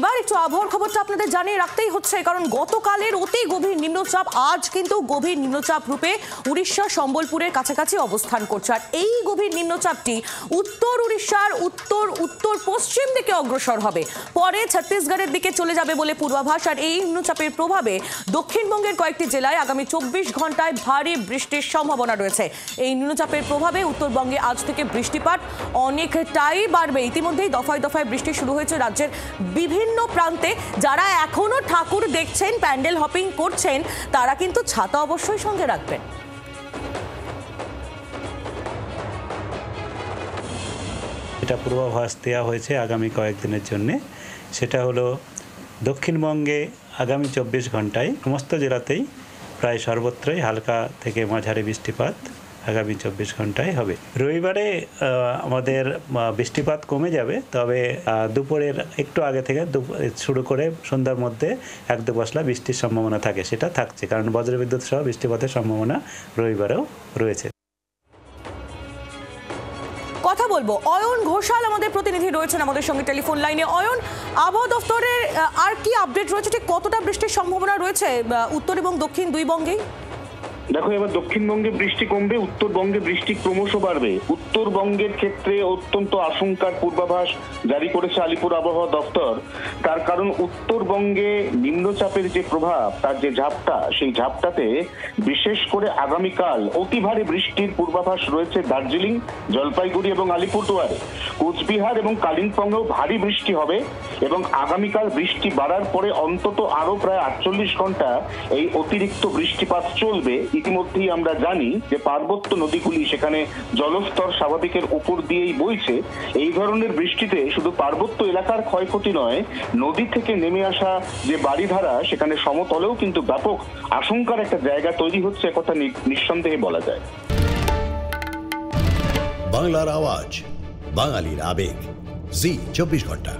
এবার একটু আবহাওয়ার খবরটা আপনাদের জানিয়ে রাখতেই হচ্ছে, কারণ গতকালের অতি গভীর নিম্নচাপ আজ কিন্তু গভীর নিম্নচাপ রূপে উড়িষ্যা সম্বলপুরের কাছাকাছি অবস্থান করছে। আর এই গভীর নিম্নচাপটি উত্তর উড়িষ্যার উত্তর উত্তর পশ্চিম দিকে অগ্রসর হবে, পরে ছত্তিশগড়ের দিকে চলে যাবে বলে পূর্বাভাস। আর এই নিম্নচাপের প্রভাবে দক্ষিণবঙ্গের কয়েকটি জেলায় আগামী 24 ঘন্টায় ভারী বৃষ্টির সম্ভাবনা রয়েছে। এই নিম্নচাপের প্রভাবে উত্তরবঙ্গে আজ থেকে বৃষ্টিপাত অনেকটাই বাড়বে। ইতিমধ্যেই দফায় দফায় বৃষ্টি শুরু হয়েছে রাজ্যের বিভিন্ন প্রান্তে। যারা এখনো ঠাকুর দেখছেন, প্যান্ডেল হপিং করছেন, তারা কিন্তু ছাতা অবশ্যই সঙ্গে রাখবেন। এটা পূর্বাভাস দেওয়া হয়েছে আগামী কয়েকদিনের জন্য। সেটা হলো দক্ষিণবঙ্গে আগামী 24 ঘন্টায় সমস্ত জেলাতেই প্রায় সর্বত্রই হালকা থেকে মাঝারি বৃষ্টিপাত আগামী 24 ঘন্টায় হবে। রবিবারে আমাদের বৃষ্টিপাত কমে যাবে, তবে দুপুরের একটু আগে থেকে শুরু করে সন্ধ্যার মধ্যে 1-2 পশলা বৃষ্টির সম্ভাবনা থাকে, সেটা থাকছে, কারণ বজ্রবিদ্যুৎ সহ বৃষ্টিপাতের সম্ভাবনা রবিবারেও রয়েছে। কথা বলবো অয়ন ঘোষাল আমাদের প্রতিনিধি রয়েছেন আমাদের সঙ্গে টেলিফোন লাইনে। অয়ন, আবহাওয়া দফতরের আর কি আপডেট রয়েছে, ঠিক কতটা বৃষ্টির সম্ভাবনা রয়েছে উত্তর এবং দক্ষিণ দুই বঙ্গেই? দেখো, এবার দক্ষিণবঙ্গে বৃষ্টি কমবে, উত্তরবঙ্গে বৃষ্টি ক্রমশ বাড়বে। উত্তরবঙ্গের ক্ষেত্রে অত্যন্ত আশঙ্কার পূর্বাভাস জারি করেছে আলিপুর আবহাওয়া দফতর। তার কারণ উত্তরবঙ্গে নিম্নচাপের যে প্রভাব, তার যে ঝাপটা, সেই ঝাপটাতে বিশেষ করে আগামীকাল অতি ভারী বৃষ্টির পূর্বাভাস রয়েছে দার্জিলিং, জলপাইগুড়ি এবং আলিপুরদুয়ারে। কোচবিহার এবং কালিম্পংয়েও ভারী বৃষ্টি হবে এবং আগামীকাল বৃষ্টি বাড়ার পরে অন্তত আরো প্রায় 48 ঘন্টা এই অতিরিক্ত বৃষ্টিপাত চলবে। ইতিমধ্যেই আমরা জানি যে পার্বত্য নদীগুলি, সেখানে জলস্তর স্বাভাবিকের উপর দিয়েই বইছে। এই ধরনের বৃষ্টিতে শুধু পার্বত্য এলাকার ক্ষয়ক্ষতি নয়, নদী থেকে নেমে আসা যে বাড়িধারা, সেখানে সমতলেও কিন্তু ব্যাপক আশঙ্কার একটা জায়গা তৈরি হচ্ছে, একথা নিঃসন্দেহে বলা যায়। বাংলার আওয়াজ, বাঙালির আবেগ, জি 24 ঘন্টা।